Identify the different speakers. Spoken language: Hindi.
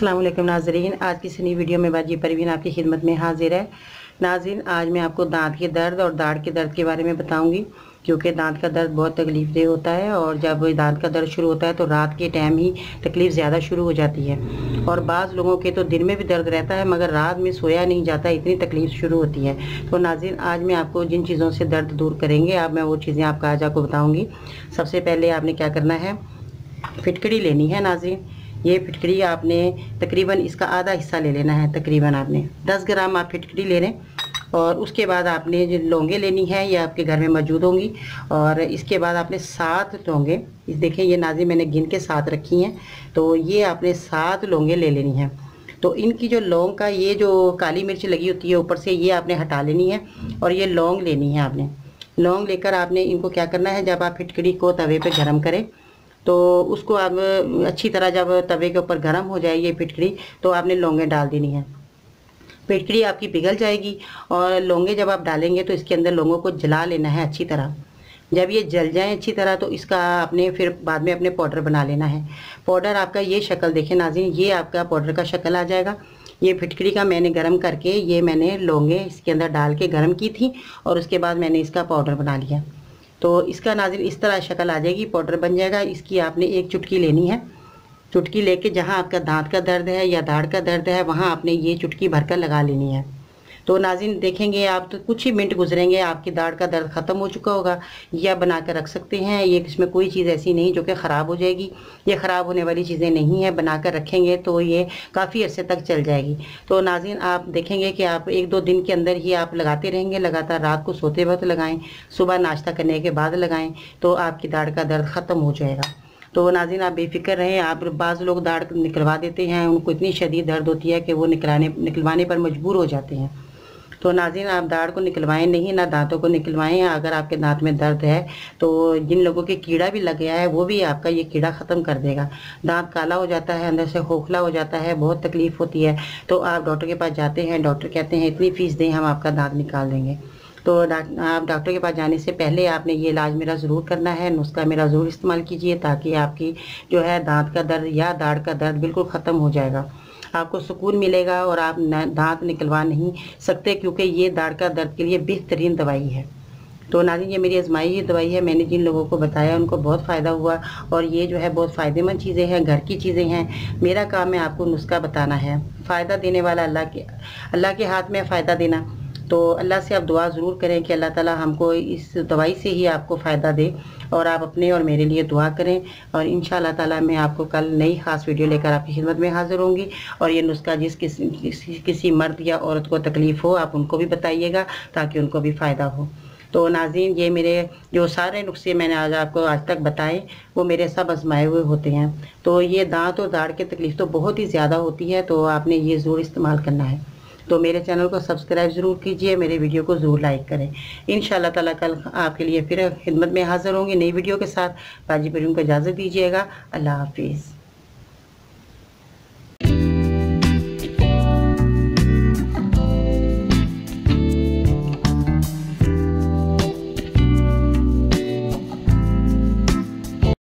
Speaker 1: अस्सलाम वालेकुम नाज़रीन, आज की इस नई वीडियो में बाजी परवीन आपकी खिदमत में हाजिर है। नाज़रीन, आज मैं आपको दांत के दर्द और दाढ़ के दर्द के बारे में बताऊंगी, क्योंकि दांत का दर्द बहुत तकलीफ देह होता है और जब दांत का दर्द शुरू होता है तो रात के टाइम ही तकलीफ़ ज़्यादा शुरू हो जाती है और बाज़ लोगों के तो दिन में भी दर्द रहता है मगर रात में सोया नहीं जाता, इतनी तकलीफ़ शुरू होती है। तो नाज़रीन, आज मैं आपको जिन चीज़ों से दर्द दूर करेंगे मैं वो चीज़ें आपको आज बताऊँगी। सबसे पहले आपने क्या करना है, फिटकड़ी लेनी है। नाज़रीन, ये फिटकड़ी आपने तकरीबन इसका आधा हिस्सा ले लेना है। तकरीबन आपने 10 ग्राम आप फिटकड़ी ले लें और उसके बाद आपने जो लौंगे लेनी है ये आपके घर में मौजूद होंगी और इसके बाद आपने 7 लौंगे, इस देखें ये नाज़रीन मैंने गिन के 7 रखी हैं, तो ये आपने 7 लौंगे ले लेनी हैं। तो इनकी जो लौंग का ये जो काली मिर्च लगी होती है ऊपर से, ये आपने हटा लेनी है और ये लौंग लेनी है। आपने लौंग लेकर आपने इनको क्या करना है, जब आप फिटकड़ी को तवे पर गर्म करें तो उसको आप अच्छी तरह, जब तवे के ऊपर गर्म हो जाए ये फिटकड़ी, तो आपने लौंगे डाल देनी है। फिटकड़ी आपकी पिघल जाएगी और लौंगे जब आप डालेंगे तो इसके अंदर लौंगों को जला लेना है अच्छी तरह। जब ये जल जाए अच्छी तरह तो इसका आपने फिर बाद में अपने पाउडर बना लेना है। पाउडर आपका ये शक्ल देखें नाज़रीन, ये आपका पाउडर का शक्ल आ जाएगा। ये फिटकड़ी का मैंने गरम करके ये मैंने लौंगे इसके अंदर डाल के गरम की थी और उसके बाद मैंने इसका पाउडर बना लिया। तो इसका नाज़रीन इस तरह शक्ल आ जाएगी, पाउडर बन जाएगा। इसकी आपने एक चुटकी लेनी है। चुटकी लेके जहाँ आपका दांत का दर्द है या दाढ़ का दर्द है वहाँ आपने ये चुटकी भरकर लगा लेनी है। तो नाज़रीन देखेंगे आप तो कुछ ही मिनट गुजरेंगे आपकी दाढ़ का दर्द ख़त्म हो चुका होगा। या बना कर रख सकते हैं, ये इसमें कोई चीज़ ऐसी नहीं जो कि ख़राब हो जाएगी, ये ख़राब होने वाली चीज़ें नहीं है। बना कर रखेंगे तो ये काफ़ी अरसे तक चल जाएगी। तो नाज़रीन आप देखेंगे कि आप 1-2 दिन के अंदर ही आप लगाते रहेंगे लगातार। रात को सोते वक्त लगाएं, सुबह नाश्ता करने के बाद लगाएं, तो आपकी दाढ़ का दर्द ख़त्म हो जाएगा। तो नाज़रीन आप बेफिक्र रहें। आप बाज़ लोग दाढ़ निकलवा देते हैं, उनको इतनी शदीद दर्द होती है कि वो निकलवाने पर मजबूर हो जाते हैं। तो नाज़रीन आप दाढ़ को निकलवाएं नहीं, ना दांतों को निकलवाएं। अगर आपके दांत में दर्द है तो जिन लोगों के कीड़ा भी लग गया है वो भी आपका ये कीड़ा ख़त्म कर देगा। दांत काला हो जाता है, अंदर से खोखला हो जाता है, बहुत तकलीफ़ होती है, तो आप डॉक्टर के पास जाते हैं, डॉक्टर कहते हैं इतनी फ़ीस दें हम आपका दांत निकाल देंगे। तो आप डॉक्टर के पास जाने से पहले आपने ये इलाज मेरा ज़रूर करना है, नुस्खा मेरा ज़रूर इस्तेमाल कीजिए, ताकि आपकी जो है दांत का दर्द या दाढ़ का दर्द बिल्कुल ख़त्म हो जाएगा, आपको सुकून मिलेगा और आप दांत निकलवा नहीं सकते, क्योंकि ये दाढ़ का दर्द के लिए बेहतरीन दवाई है। तो नाज़रीन ये मेरी आजमाई हुई दवाई है, मैंने जिन लोगों को बताया उनको बहुत फ़ायदा हुआ और ये जो है बहुत फ़ायदेमंद चीज़ें हैं, घर की चीज़ें हैं। मेरा काम है आपको नुस्खा बताना है। फ़ायदा देने वाला अल्लाह के हाथ में फ़ायदा देना। तो अल्लाह से आप दुआ ज़रूर करें कि अल्लाह ताला हमको इस दवाई से ही आपको फ़ायदा दे और आप अपने और मेरे लिए दुआ करें। और इंशाअल्लाह ताला मैं आपको कल नई ख़ास वीडियो लेकर आपकी खिदमत में हाज़िर होंगी। और ये नुस्खा किसी मर्द या औरत को तकलीफ़ हो आप उनको भी बताइएगा ताकि उनको भी फ़ायदा हो। तो नाज़रीन ये मेरे जो सारे नुस्खे मैंने आपको आज तक बताए वो मेरे सब आजमाए हुए होते हैं। तो ये दांत और दाढ़ की तकलीफ़ तो बहुत ही ज़्यादा होती है, तो आपने ये ज़रूर इस्तेमाल करना है। तो मेरे चैनल को सब्सक्राइब ज़रूर कीजिए, मेरे वीडियो को ज़रूर लाइक करें। इंशाअल्लाह ताला कल आपके लिए फिर खिदमत में हाज़िर होंगे नई वीडियो के साथ। बाजी परवीन को इजाज़त दीजिएगा। अल्लाह हाफिज़।